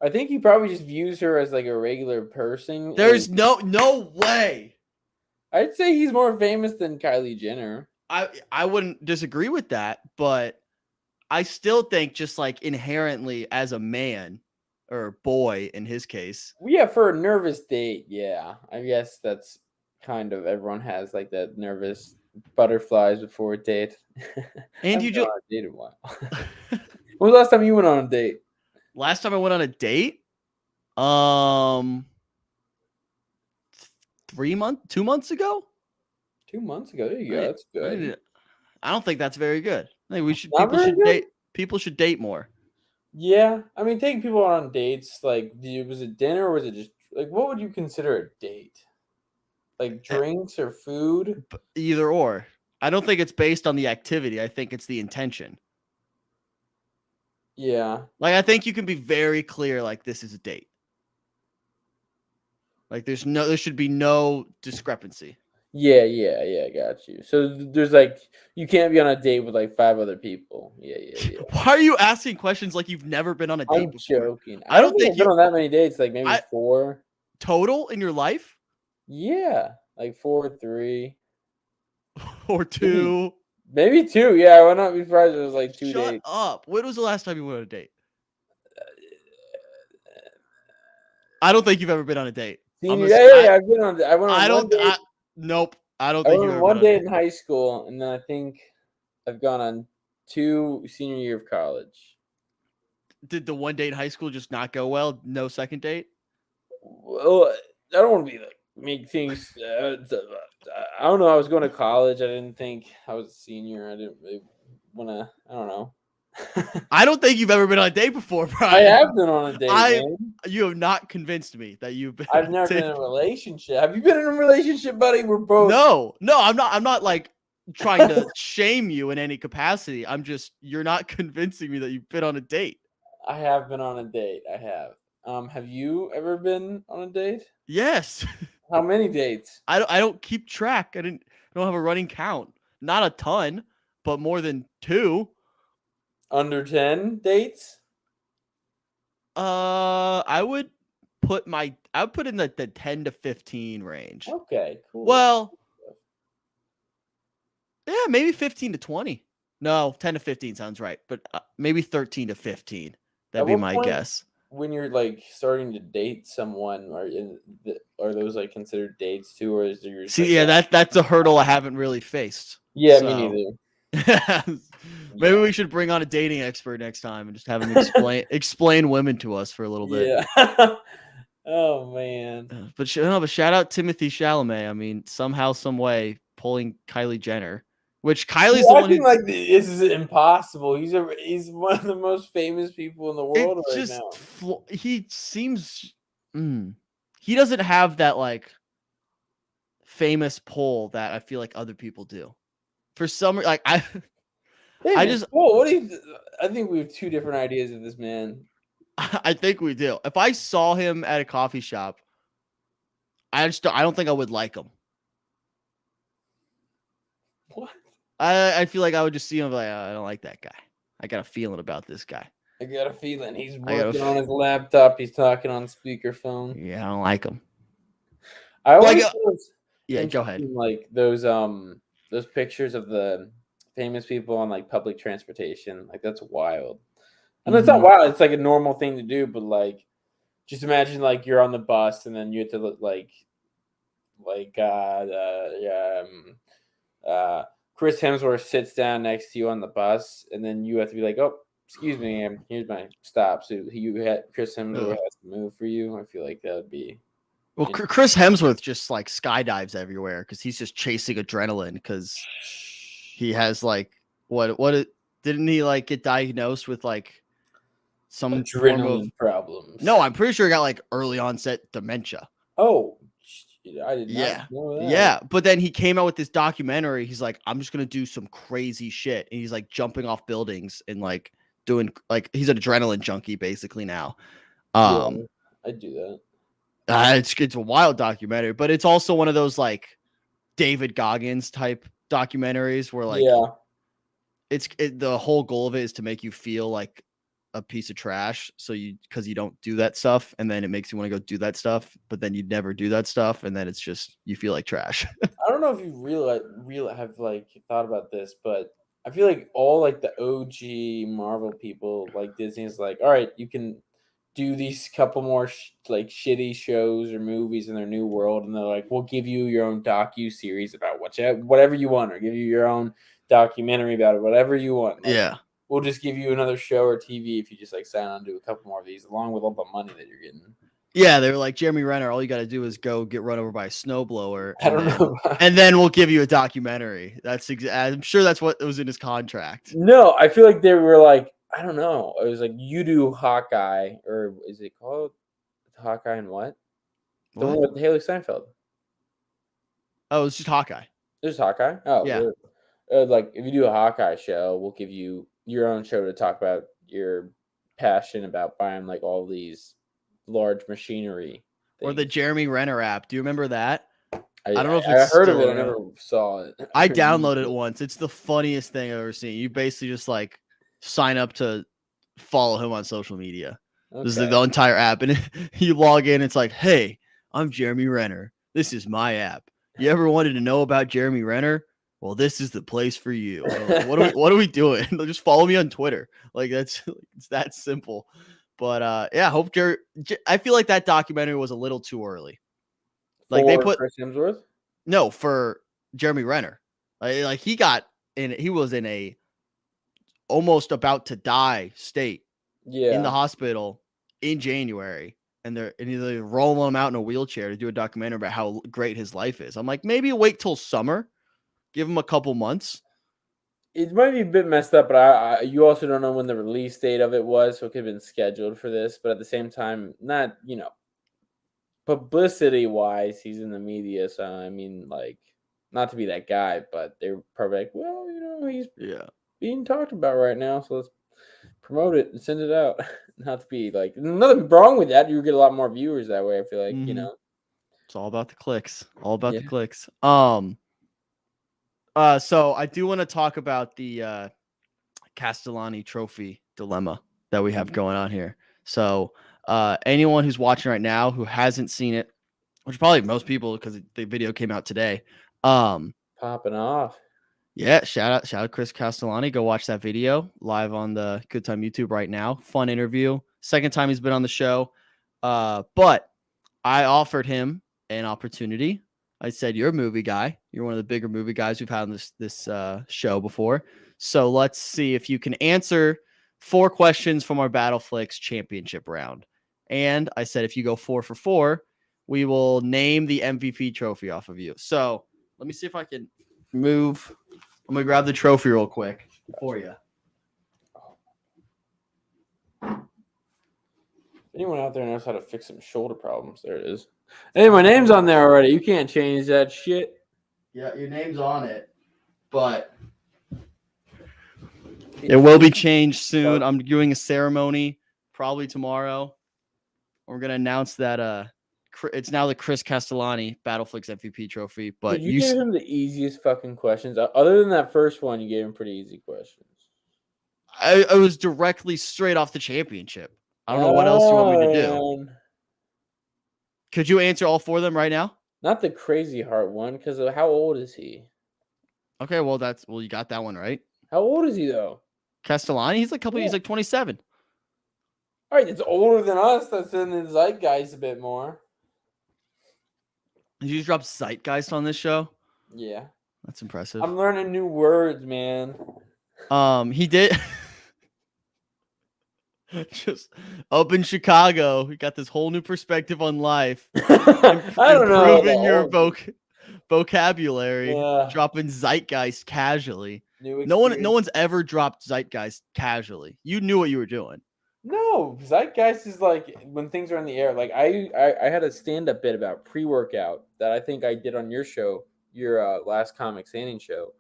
I think he probably just views her as like a regular person. There's no way. I'd say he's more famous than Kylie Jenner. I wouldn't disagree with that, but I still think just like inherently as a man or boy in his case. Yeah, for a nervous date, yeah. I guess that's kind of everyone has like that nervous butterflies before a date. And you you just on a date in a while. When was the last time you went on a date? last time I went on a date, 2 months ago. 2 months ago. There you go. That's good. I don't think that's very good. I think people should date more. Yeah, I mean, taking people on dates, like, was it dinner or was it just like what would you consider a date? Like drinks or food? Either or. I don't think it's based on the activity. I think it's the intention. Yeah. Like I think you can be very clear like this is a date. Like there should be no discrepancy. Yeah, got you. So there's like you can't be on a date with like 5 other people. Yeah. Why are you asking questions like you've never been on a date I'm before? joking. I don't think I've been on that many dates, like maybe 4 total in your life? Yeah, like 4 or 3 or 2. Maybe 2. Yeah, I would not be surprised if it was like 2 Shut dates. up. When was the last time you went on a date? I don't think you've ever been on a date. I've been on. I went on. Nope. I don't I think went you've on ever one been on a date date. in high school, and then I think I've gone on 2 senior year of college. Did the one date in high school just not go well? No second date? Well, I don't want to be like make things. I don't know. I was going to college. I didn't think I was a senior. I didn't really want to. I don't know. I don't think you've ever been on a date before, Brian. I have been on a date. Man. You have not convinced me that you've been. I've never been in a relationship. Have you been in a relationship, buddy? We're both. No. I'm not like trying to shame you in any capacity. I'm just you're not convincing me that you've been on a date. I have been on a date. I have. Have you ever been on a date? Yes. How many dates? I don't keep track. I don't have a running count. Not a ton, but more than 2. Under 10 dates? I would I would put in the 10 to 15 range. Okay, cool. Well, yeah, maybe 15 to 20. No, 10 to 15 sounds right, but maybe 13 to 15. That'd At be what my point, guess. when you're like starting to date someone, are those like considered dates too, or is there just like See, yeah, that's a hurdle I haven't really faced. yeah, me So neither. maybe Yeah, we should bring on a dating expert next time and just have him explain women to us for a little bit. yeah. Oh man, But no, but shout out Timothy Chalamet. I mean, somehow, some way, pulling Kylie Jenner, which Kylie's the you're one who acting like this is impossible. He's one of the most famous people in the it world right just now. he seems he doesn't have that like famous pull that I feel like other people do. For some like I Famous. just Whoa, what do you? I think we have two different ideas of this man. I think we do. If I saw him at a coffee shop, I don't think I would like him. What? I feel like I would just see him like, I don't like that guy. I got a feeling about this guy. I got a feeling he's I got a working on his laptop. He's talking on speakerphone. yeah, I don't like him. I Like always thought it was yeah, go ahead. interesting, like those pictures of the famous people on like public transportation. Like that's wild. And it's not Mhm. wild. It's like a normal thing to do, but like just imagine like you're on the bus and then you have to look like Chris Hemsworth sits down next to you on the bus, and then you have to be like, "Oh, excuse me, here's my stop." So you had Chris Hemsworth Ugh. has to move for you. I feel like that would be. Well, Chris Hemsworth just like skydives everywhere because he's just chasing adrenaline because he has like didn't he like get diagnosed with like some form of Adrenaline problems. no, I'm pretty sure he got like early onset dementia. Oh, I did not Yeah. know that. Yeah. But then he came out with this documentary. He's like, I'm just going to do some crazy shit. And he's like jumping off buildings and like doing like he's an adrenaline junkie basically now. Yeah, Um, I do that. it's a wild documentary, but it's also one of those like David Goggins type documentaries where like Yeah, the whole goal of it is to make you feel like a piece of trash. So because you don't do that stuff, and then it makes you want to go do that stuff, but then you never do that stuff, and then it's just you feel like trash. I don't know if you real have like thought about this, but I feel like all like the OG Marvel people, like Disney's like, all right, you can do these couple more like shitty shows or movies in their new world, and they're like, we'll give you your own docu series about whatever you want, or give you your own documentary about it, whatever you want. Like, Yeah. we'll just give you another show or TV if you just like sign on to a couple more of these, along with all the money that you're getting. Yeah, they were like Jeremy Renner. All you got to do is go get run over by a snowblower, I don't know. and then we'll give you a documentary. I'm sure that's what was in his contract. No, I feel like they were like, I don't know. It was like you do Hawkeye, or is it called Hawkeye and what? The one What? with Haley Steinfeld. Oh, it's just Hawkeye. There's Hawkeye. Oh, Yeah. like if you do a Hawkeye show, we'll give you your own show to talk about your passion about buying like all these large machinery Or the things. Jeremy Renner app. Do you remember that? I don't know if I it's heard of still it. I around. never saw it. I downloaded it once. It's the funniest thing I've ever seen. You basically just like sign up to follow him on social media. This is Okay. the entire app, and you log in. It's like, hey, I'm Jeremy Renner. This is my app. You ever wanted to know about Jeremy Renner? Well, this is the place for you. Like, what are we doing? Just follow me on Twitter. Like it's that simple. But yeah, hope I feel like that documentary was a little too early. Like they For put Chris Hemsworth. no for Jeremy Renner. Like he was in a almost about to die state in the Yeah. hospital in January, and they're rolling him out in a wheelchair to do a documentary about how great his life is. I'm like, maybe wait till summer, give him a couple months. It might be a bit messed up, but you also don't know when the release date of it was, so it could have been scheduled for this. But at the same time, not publicity wise, he's in the media, so I mean, like, not to be that guy, but they're probably like, well, he's Yeah. being talked about right now, so let's Promote it and send it out. Not to be like nothing wrong with that. You get a lot more viewers that way. I feel like It's all about the clicks. All about Yeah. the clicks. So I do want to talk about the Castellani Trophy dilemma that we have going on here. So anyone who's watching right now who hasn't seen it, which is probably most people because the video came out today. Popping off. Yeah, shout out Chris Castellani. Go watch that video live on the Good Time YouTube right now. Fun interview. Second time he's been on the show. But I offered him an opportunity. I said, "You're a movie guy. You're one of the bigger movie guys we've had on this show before. So let's see if you can answer 4 questions from our Battleflix championship round." And I said, if you go 4 for 4, we will name the MVP trophy off of you. So let me see if I can move. I'm gonna grab the trophy real quick for you. Anyone out there knows how to fix some shoulder problems? There it is. Hey, my name's on there already. You can't change that shit. Yeah, your name's on it, but it will be changed soon. I'm doing a ceremony probably tomorrow. We're gonna announce that it's now the Chris Castellani Battleflix MVP trophy. But you gave him the easiest fucking questions. Other than that first one, you gave him pretty easy questions. I was directly straight off the championship. I don't know what else you want me to do. Could you answer all 4 of them right now? Not the crazy heart one, because how old is he? Okay, well you got that one right. How old is he though? Castellani, he's like 27. All right, it's older than us. That's in the zeitgeist a bit more. Did you drop zeitgeist on this show? Yeah. That's impressive. I'm learning new words, man. He did just up in Chicago. We got this whole new perspective on life. I don't know. Improving your vocabulary. Yeah. Dropping zeitgeist casually. No one's ever dropped zeitgeist casually. You knew what you were doing. No, zeitgeist is like when things are in the air. Like I had a stand-up bit about pre-workout that I think I did on your show, your last Comic Standing show,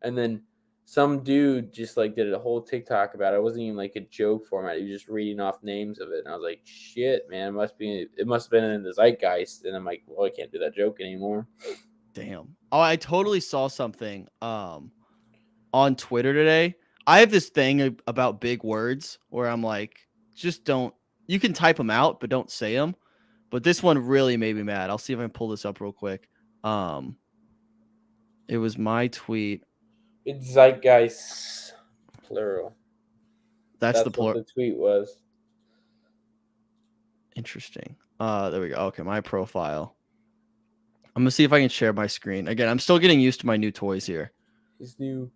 and then some dude just like did a whole TikTok about it. It wasn't even like a joke format. He was just reading off names of it, and I was like, "Shit, man, it must have been in the zeitgeist." And I'm like, "Well, I can't do that joke anymore." Damn. Oh, I totally saw something on Twitter today. I have this thing about big words where I'm like, just don't. You can type them out, but don't say them. But this one really made me mad. I'll see if I can pull this up real quick. It was my tweet. It's zeitgeist, plural. That's the plural. What the tweet was. Interesting. There we go. Okay, my profile. I'm gonna see if I can share my screen. Again, I'm still getting used to my new toys here. His new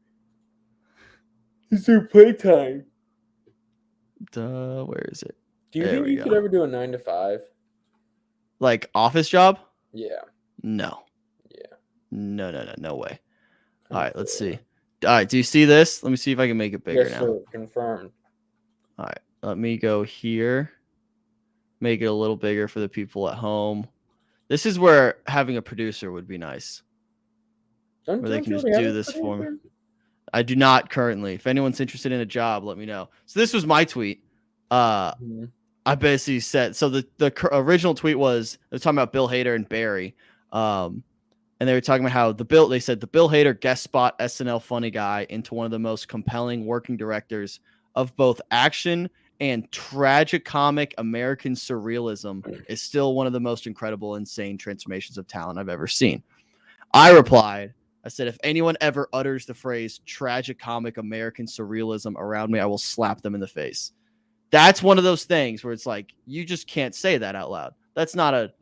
playtime. Where is it? Do you think you could ever do a 9 to 5? Like office job? Yeah. No. Yeah. No way. All right, let's see. All right, do you see this? Let me see if I can make it bigger now. Sir, confirmed. All right, let me go here. Make it a little bigger for the people at home. This is where having a producer would be nice. Where they can just do this for me. I do not currently. If anyone's interested in a job, let me know. So this was my tweet. I basically said, so the original tweet was, they were talking about Bill Hader and Barry. And they were talking about how they said the Bill Hader guest spot SNL funny guy into one of the most compelling working directors of both action and tragicomic American surrealism is still one of the most incredible, insane transformations of talent I've ever seen. I replied, I said, if anyone ever utters the phrase tragicomic American surrealism around me, I will slap them in the face. That's one of those things where it's like, you just can't say that out loud. That's not a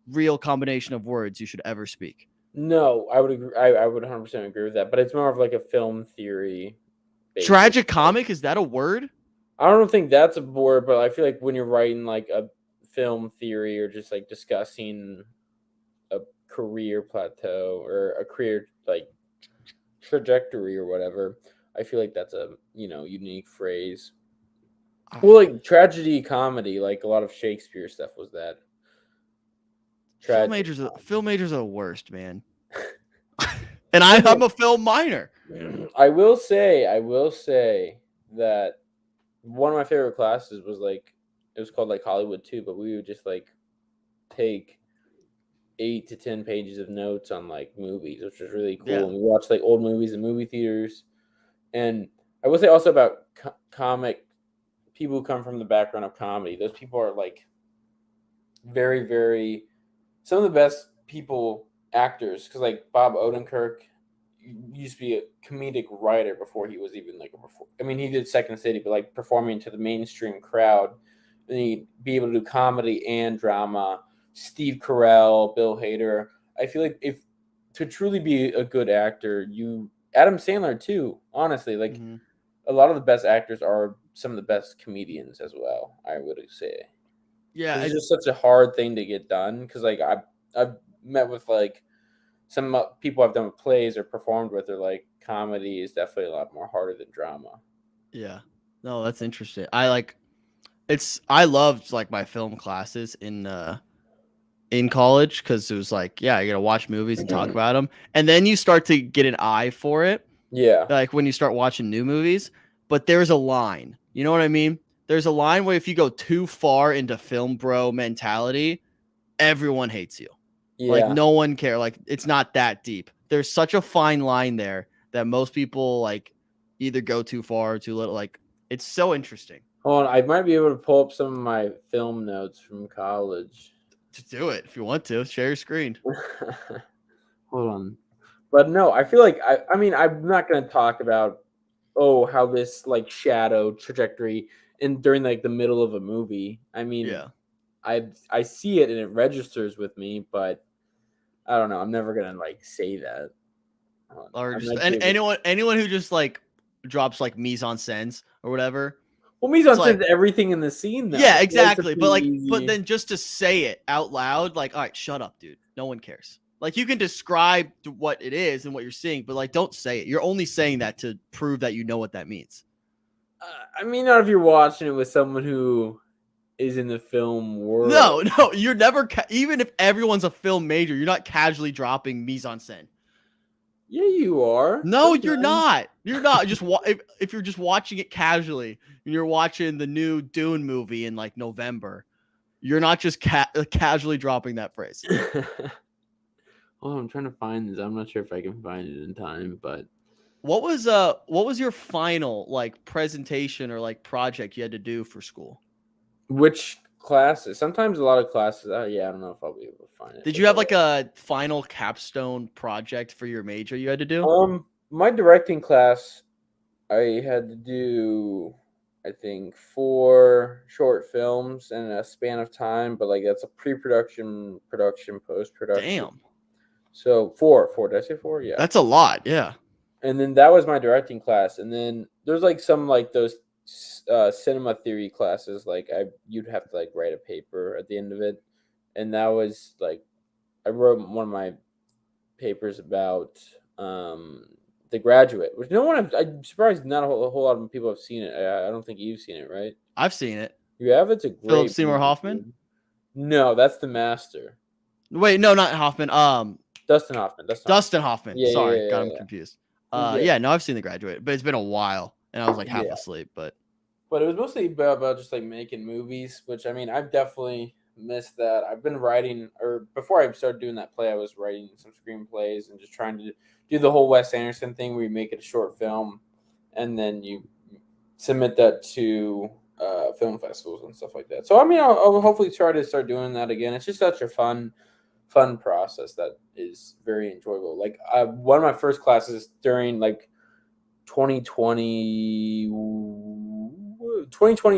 real combination of words you should ever speak. No, I would agree. I would 100% agree with that, but it's more of like a film theory. Tragicomic, is that a word? I don't think that's a word, but I feel like when you're writing like a film theory or just like discussing a career plateau or a career like trajectory or whatever, I feel like that's a unique phrase. Well, like tragedy comedy, like a lot of Shakespeare stuff was that. Film majors are the worst, man. And I'm a film minor. I will say that one of my favorite classes was like it was called like Hollywood 2, but we would just like take 8 to 10 pages of notes on like movies, which was really cool. Yeah. And we watched like old movies in movie theaters. And I will say also about comic people who come from the background of comedy. Those people are like very, very some of the best people actors. Because like Bob Odenkirk used to be a comedic writer before he was even like I mean, he did Second City, but like performing to the mainstream crowd, and he'd be able to do comedy and drama. Steve Carell, Bill Hader. I feel like if to truly be a good actor, you Adam Sandler too. Honestly, like Mm-hmm. a lot of the best actors are some of the best comedians as well. I would say Yeah. because it's just such a hard thing to get done. Because like I've met with like some people I've done with plays or performed with are like comedy is definitely a lot more harder than drama. Yeah. No, that's interesting. I loved like my film classes in college because it was like, yeah, you gotta watch movies and talk about them, and then you start to get an eye for it, Yeah. like when you start watching new movies. But there's a line, you know what I mean? There's a line where if you go too far into film bro mentality, everyone hates you. Like Yeah. no one care. Like it's not that deep. There's such a fine line there that most people like either go too far or too little. Like it's so interesting Hold on, I might be able to pull up some of my film notes from college. to do it if you want to. Share your screen. Hold on. But no, I feel like I mean I'm not gonna talk about how this like shadow trajectory in during like the middle of a movie. I mean Yeah. I see it and it registers with me, but I don't know. I'm never gonna like say that. Or I just might be able. anyone who just like drops like mise en scènes or whatever. Well, mise It's en like, scene's everything in the scene, though. yeah, So it's a exactly. pretty But easy. then just to say it out loud, like, all right, shut up, dude. No one cares. Like you can describe what it is and what you're seeing, but like don't say it. You're only saying that to prove that you know what that means. I mean, not if you're watching it with someone who is in the film world. No, you're never even if everyone's a film major, you're not casually dropping mise en scène. Yeah, you are. No, you're Sometimes. not. You're not. Just if you're just watching it casually and you're watching the new Dune movie in like November, you're not just casually dropping that phrase. Oh, I'm trying to find this. I'm not sure if I can find it in time, but What was your final like presentation or like project you had to do for school? which classes? Sometimes a lot of classes. Yeah, I don't know if I'll be able to find it. Did you have like a final capstone project for your major you had to do? My directing class, I had to do, I think, 4 short films in a span of time, but like that's a pre-production, production, post-production. Damn. So four. Did I say 4? Yeah. That's a lot. Yeah. And then that was my directing class, and then there's like some like those cinema theory classes. Like you'd have to like write a paper at the end of it, and that was like I wrote one of my papers about The Graduate, which no one I'm surprised not a whole lot of people have seen it. I don't think you've seen it, right? I've seen it. You have? It's a Philip great Seymour movie, Hoffman? dude. No, that's The Master. Wait, no, not Hoffman. Dustin Hoffman. Dustin Hoffman. Yeah, Sorry, yeah, got yeah, him yeah. confused. Yeah. Yeah, no, I've seen The Graduate, but it's been a while, and I was like half Yeah. asleep. But But it was mostly about just like making movies, which I mean, I've definitely missed that. I've been writing, or before I started doing that play, I was writing some screenplays and just trying to do the whole Wes Anderson thing where you make it a short film and then you submit that to film festivals and stuff like that. So I mean, I'll hopefully try to start doing that again. It's just such a fun process that is very enjoyable. Like one of my first classes during like 2020,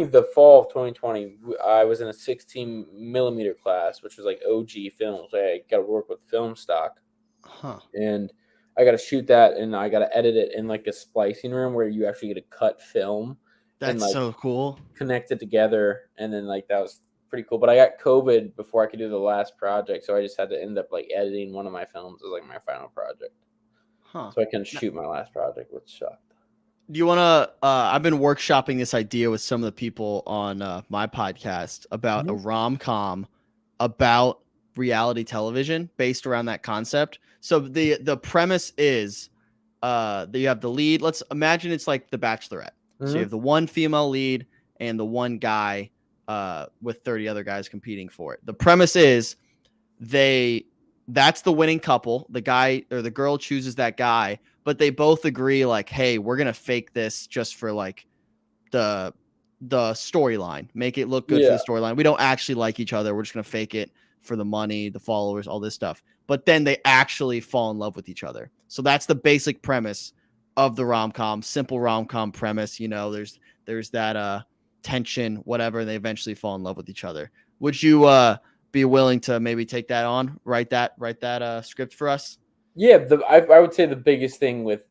the fall of 2020, I was in a 16 millimeter class, which was like OG films. I got to work with film stock, and I got to shoot that, and I got to edit it in like a splicing room where you actually get to cut film and that's like so cool. connect it together, and then like that was pretty cool. But I got COVID before I could do the last project, so I just had to end up like editing one of my films as like my final project. So I couldn't shoot my last project, which sucked. Do you want to? I've been workshopping this idea with some of the people on my podcast about a rom-com about reality television based around that concept. So the premise is that you have the lead. Let's imagine it's like The Bachelorette. So you have the one female lead, and the one guy with 30 other guys competing for it. The premise is that's the winning couple. The guy or the girl chooses that guy, but they both agree like, hey, we're gonna fake this just for like the storyline, make it look good for Yeah. the storyline. We don't actually like each other. We're just gonna fake it for the money, the followers, all this stuff. But then they actually fall in love with each other. So that's the basic premise of the rom-com, simple rom-com premise. You know, there's that tension, whatever, and they eventually fall in love with each other. Would you be willing to maybe take that on, write that script for us? Yeah, I would say the biggest thing with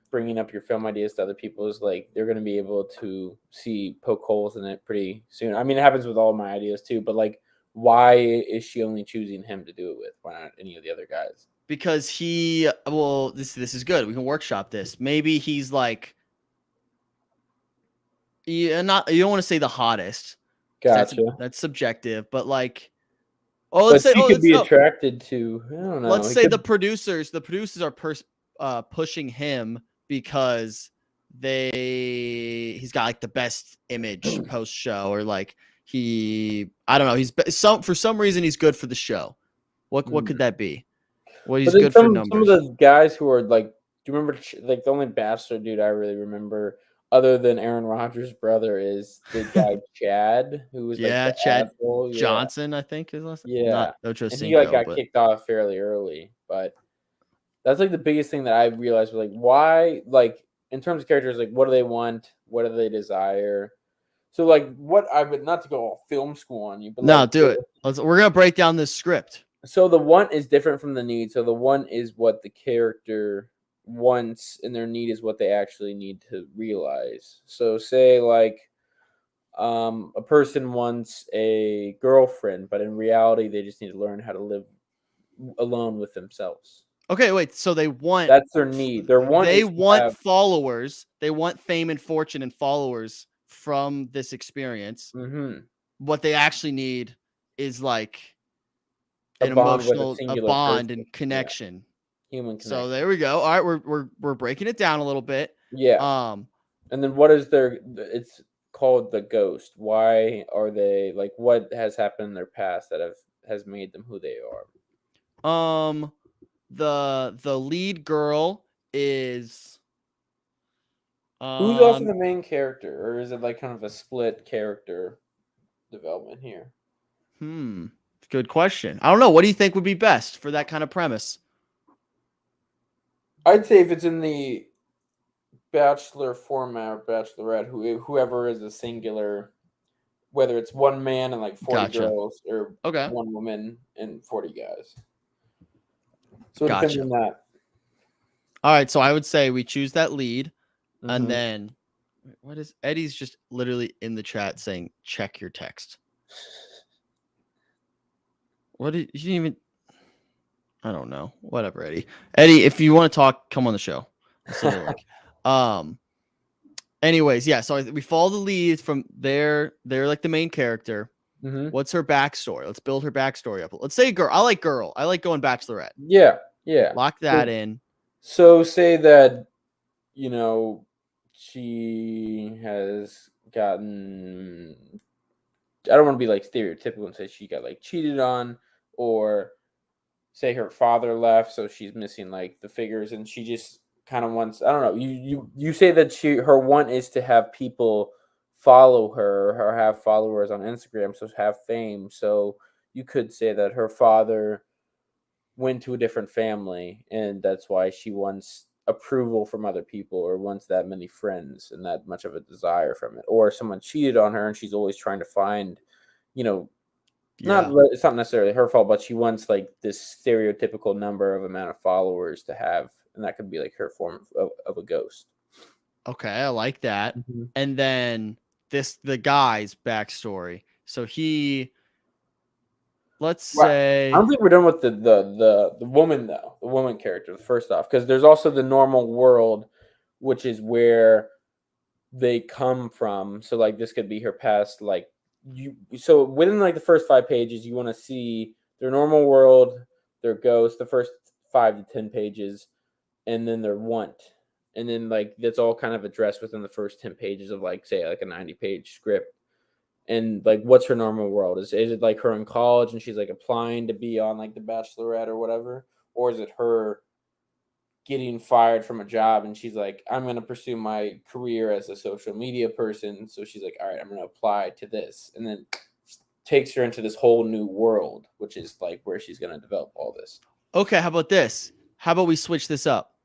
bringing up your film ideas to other people is like they're going to be able to see poke holes in it pretty soon. I mean, it happens with all my ideas too, but like, why is she only choosing him to do it with? Why not any of the other guys? Because this is good. We can workshop this. Maybe he's like, yeah, not, you don't want to say the hottest because Gotcha. that's subjective, but like, But she could be attracted to. I don't know. let's He say could. the producers are pushing him because he's got like the best image post show, or like I don't know, for some reason he's good for the show. What could that be? Well, But he's then good for some of numbers. the guys who are like, do you remember like the only bachelor dude I really remember, other than Aaron Rodgers' brother, is the guy Chad, who was like Yeah, the Chad asshole. Yeah, Johnson, I think is last, yeah, not Ocho and he like Cinco, got but kicked off fairly early. But that's like the biggest thing that I realized was like, why, like in terms of characters, like what do they want, what do they desire? So like what I would, not to go all film school on you, but no, like do it. We're gonna break down this script. so the want is different from the need. So the want is what the character wants, and their need is what they actually need to realize. So say like a person wants a girlfriend, but in reality they just need to learn how to live alone with themselves. Okay, wait. So That's their need. Their want they is to want have. followers. They want fame and fortune and followers from this experience. Mhm, What they actually need is like a an bond with a emotional singular bond person. and Yeah, connection. human So connection. there we go. All right, we're breaking it down a little bit. Yeah. Um And then what is their, it's called the ghost. Why are they like, what has happened in their past that has made them who they are? um the lead girl is Who's also um the main character, or is it like kind of a split character development here? hmm good question. I don't know. What do you think would be best for that kind of premise? I'd say if it's in the bachelor format or bachelorette, whoever is a singular, whether it's one man and like 40 Gotcha. girls, or Okay. one woman and 40 guys. So it depends Gotcha. on that. All right, so I would say we choose that lead, and Hmm. then what is Eddie's just literally in the chat saying check your text. What did you didn't even? I don't know. Whatever, Eddie. Eddie, if you want to talk, come on the show. I'll send you a link. Anyways, yeah. So we follow the lead from they're like the main character. Hmm. What's her backstory? Let's build her backstory up. Let's say girl. I like girl. I like going bachelorette. Yeah, yeah. Lock that in. So say that, you know, she has gotten, I don't want to be like stereotypical and say she got like cheated on, or say her father left, so she's missing like the figures, and she just kind of wants, I don't know. You say that her want is to have people follow her or have followers on Instagram, so have fame. So you could say that her father went to a different family, and that's why she wants approval from other people, or wants that many friends and that much of a desire from it, or someone cheated on her and she's always trying to find, you know, not, Yeah. it's not necessarily her fault, but she wants like this stereotypical number of amount of followers to have, and that could be like her form of a ghost. Okay, I like that. Mhm. And then the guy's backstory. So let's Right. I say, don't think we're done with the woman though, the woman character first off, because there's also the normal world, which is where they come from. So like this could be her past, like you, so within like the first 5 pages you want to see their normal world, their ghost, the first 5 to 10 pages, and then their want, and then like that's all kind of addressed within the first 10 pages of like say like a 90-page script. And like, what's her normal world? Is it like her in college and she's like applying to be on like The Bachelorette or whatever, or is it her getting fired from a job and she's like, I'm going to pursue my career as a social media person. So she's like, all right, I'm going to apply to this. And then takes her into this whole new world, which is like where she's going to develop all this. Okay, how about this? How about we switch this up?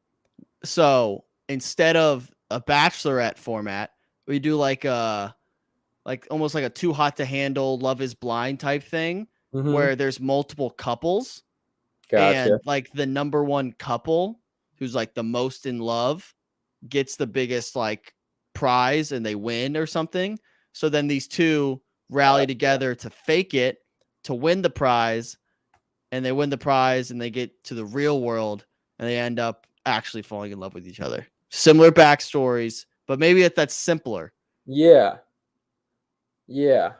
So instead of a Bachelorette format, we do like almost like a Too Hot to Handle, Love Is Blind type thing, Mm-hmm. where there's multiple couples, Gotcha. and like the number one couple who's like the most in love gets the biggest like prize and they win or something. So then these two rally together to fake it to win the prize, and they win the prize and they get to the real world and they end up actually falling in love with each other. Similar backstories, but maybe that's simpler. Yeah. Yeah.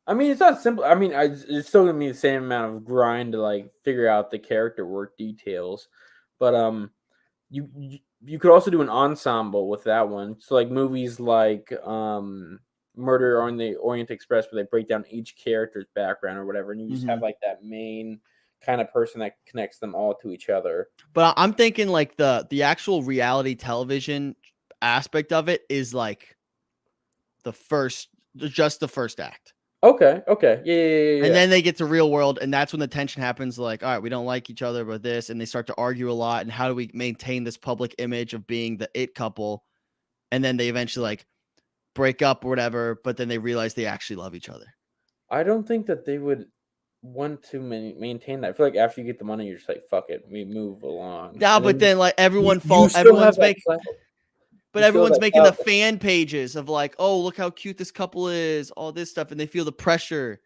I mean, it's not simple. I mean, it's still gonna be the same amount of grind to like figure out the character work details, but you could also do an ensemble with that one. So like movies like Murder on the Orient Express, where they break down each character's background or whatever, and you just have like that main kind of person that connects them all to each other. But I'm thinking like the actual reality television aspect of it is like just the first act. Okay. Yeah. And then they get to real world, and that's when the tension happens. Like, all right, we don't like each other about this, and they start to argue a lot. And how do we maintain this public image of being the it couple? And then they eventually like break up or whatever, but then they realize they actually love each other. I don't think that they would want to maintain that. I feel like after you get the money, you're just like, fuck it, we move along. Yeah, And but then then like you still have that clout. but You still have everyone's that making the clout. fan pages of like, oh, look how cute this couple is, all this stuff, and they feel the pressure.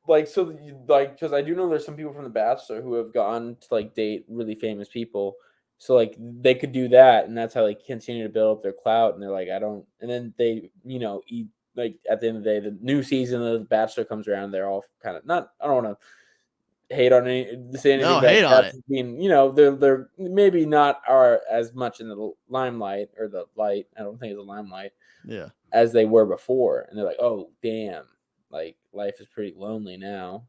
Like, so like, because I do know there's some people from The Bachelor who have gone to like date really famous people, so like they could do that, and that's how they continue to build up their clout. And they're like, I don't, and then they eat, like, at the end of the day, the new season of The Bachelor comes around, they're all kind of not, I don't want to hate on say anything No, about hate The on it. Bachelor being, they're maybe not are as much in the limelight or the light, I don't think it's the limelight, Yeah, as they were before, and they're like, oh damn, like life is pretty lonely now.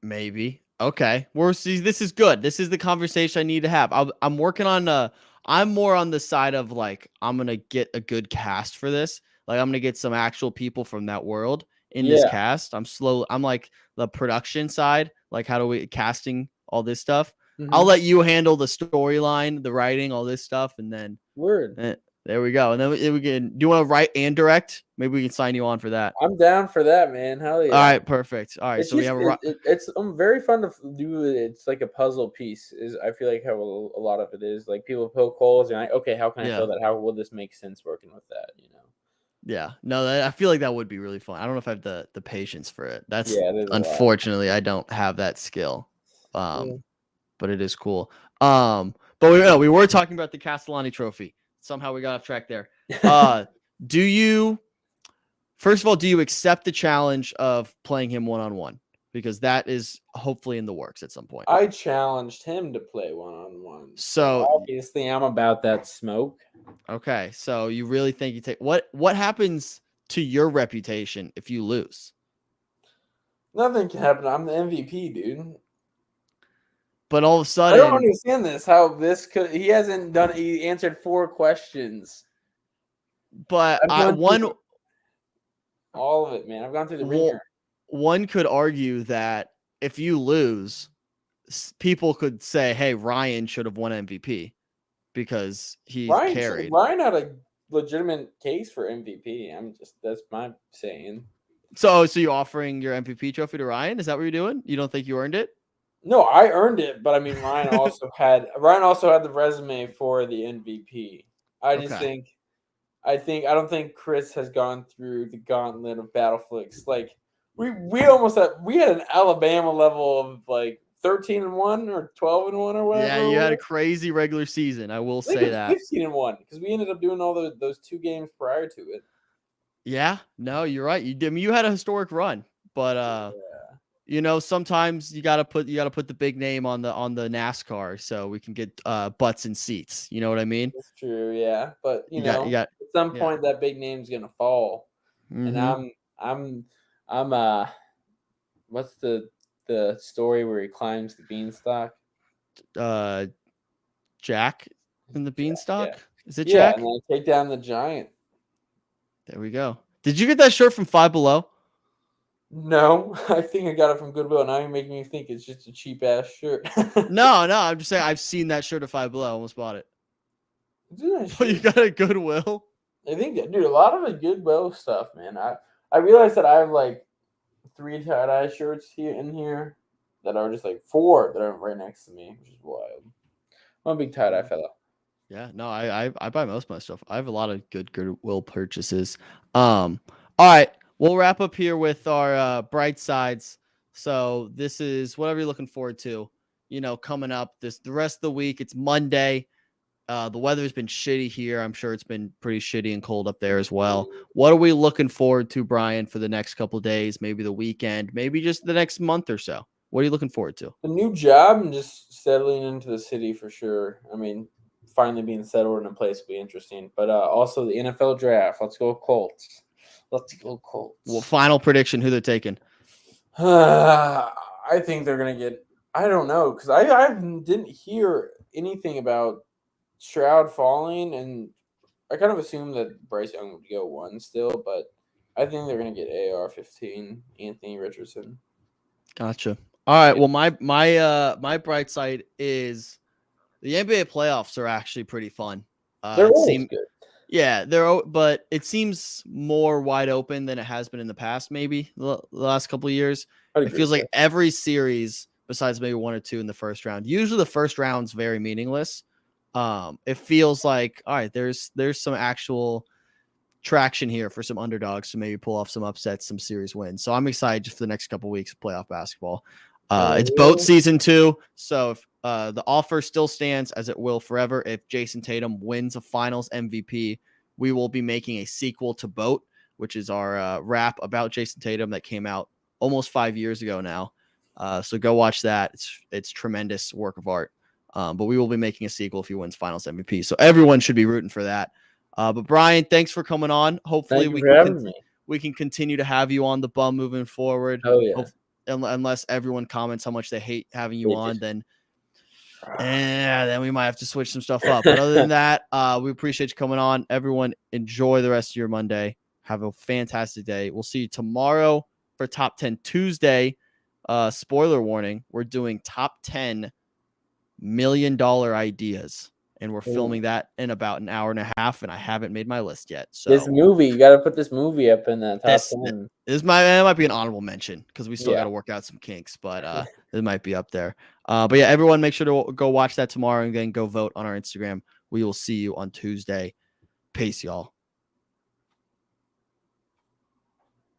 maybe. Okay, see, this is good. This is the conversation I need to have. I'm working on. I'm more on the side of like I'm gonna get a good cast for this. Like I'm gonna get some actual people from that world in this Yeah. cast. I'm like the production side. Like how do we casting all this stuff? I'll Mm-hmm. let you handle the storyline, the writing, all this stuff, and then Word. there we go. And then we can. Do you want to write and direct? Maybe we can sign you on for that. I'm down for that, man. Hell All yeah. right, perfect. All right, It's so we just have a it's very fun to do. It's like a puzzle piece. Is I feel like how a lot of it is. Like people poke holes and okay, how can I yeah. fill that? How will this make sense working with that? Yeah, no, I feel like that would be really fun. I don't know if I have the patience for it. That's Yeah, there's a lot. unfortunately I don't have that skill. Yeah. But it is cool. But we were talking about the Castellani Trophy. Somehow we got off track there. Do you first of all do you accept the challenge of playing him one-on-one? Because that is hopefully in the works at some point. I challenged him to play one-on-one. So Obviously, I'm about that smoke. okay, so you really think you take what happens to your reputation if you lose? Nothing can happen. I'm the MVP, dude. But all of a I sudden, don't understand this. How this could? He hasn't done. He answered 4 questions. but I've gone one through all of it, man. I've gone through the ringer. one could argue that if you lose, people could say, "Hey, Ryan should have won MVP because he carried." Ryan had a legitimate case for MVP. That's my saying. So you offering your MVP trophy to Ryan? Is that what you're doing? You don't think you earned it? No, I earned it, but I mean Ryan also had the resume for the MVP. I just Okay. think I don't think Chris has gone through the gauntlet of Battleflix. Like we almost had an Alabama level of like 13-1 or 12-1 or Yeah, whatever. you had a crazy regular season. I will I think say it that. was 15-1 because we ended up doing all those 2 games prior to it. Yeah, no, you're right. You did. I mean, you had a historic run, but sometimes you gotta put the big name on the NASCAR so we can get butts and seats. You know what I mean? That's true, yeah. But You got at some yeah. point that big name's gonna fall. And Mm-hmm. I'm what's the story where he climbs the beanstalk? Uh, Jack in the Yeah. Beanstalk. Is it Yeah, Jack? and I take down the giant. There we go. Did you get that shirt from Five Below? No, I think I got it from Goodwill. Now you're making me think it's just a cheap ass shirt. No, no. I'm just saying I've seen that shirt at Five Below. I almost bought it. It's a nice But you shirt. got it at Goodwill. I think, dude, a lot of the Goodwill stuff, man. I realized that I have like 3 tie-dye shirts here that are just like 4 that are right next to me, which is wild. I'm a big tie-dye fella. Yeah, no, I buy most of my stuff. I have a lot of good Goodwill purchases. All right, we'll wrap up here with our bright sides. So this is whatever you're looking forward to. Coming up the rest of the week. It's Monday. The weather's been shitty here. I'm sure it's been pretty shitty and cold up there as well. What are we looking forward to, Brian, for the next couple of days? Maybe the weekend, maybe just the next month or so. What are you looking forward to? A new job and just settling into the city for sure. I mean, finally being settled in a place will be interesting. But also the NFL draft. Let's go Colts. Let's go Colts. Well, final prediction: who they're taking? I think they're gonna get. I don't know because I didn't hear anything about Stroud falling, and I kind of assumed that Bryce Young would go 1 still, but I think they're gonna get AR-15 Anthony Richardson. Gotcha. All right. Yeah. Well, my bright side is the NBA playoffs are actually pretty fun. They're It always seems, good. yeah, but it seems more wide open than it has been in the past. Maybe the last couple of years, I'd it agree feels with like every series, besides maybe 1 or 2 in the first round. Usually, the first round's very meaningless. It feels like all right. There's some actual traction here for some underdogs to maybe pull off some upsets, some series wins. So I'm excited just for the next couple of weeks of playoff basketball. It's boat that. season 2, so if the offer still stands as it will forever, if Jason Tatum wins a Finals MVP, we will be making a sequel to Boat, which is our rap about Jason Tatum that came out almost 5 years ago now. So go watch that. It's tremendous work of art. But we will be making a sequel if he wins Finals MVP. So everyone should be rooting for that. But Brian, thanks for coming on. Hopefully Thank you for having me. we can continue to have you on the bum moving forward. Oh yeah. Unless everyone comments how much they hate having you It on, just- then we might have to switch some stuff up. But other than that, we appreciate you coming on. Everyone, enjoy the rest of your Monday. Have a fantastic day. We'll see you tomorrow for Top 10 Tuesday. Spoiler warning, we're doing top 10 $1 million ideas. And we're filming that in about an hour and a half, and I haven't made my list yet. So This movie, you got to put this movie up in that top this 10. it might be an honorable mention because we still Yeah. got to work out some kinks, but it might be up there. But yeah, everyone make sure to go watch that tomorrow and then go vote on our Instagram. We will see you on Tuesday. Peace, y'all.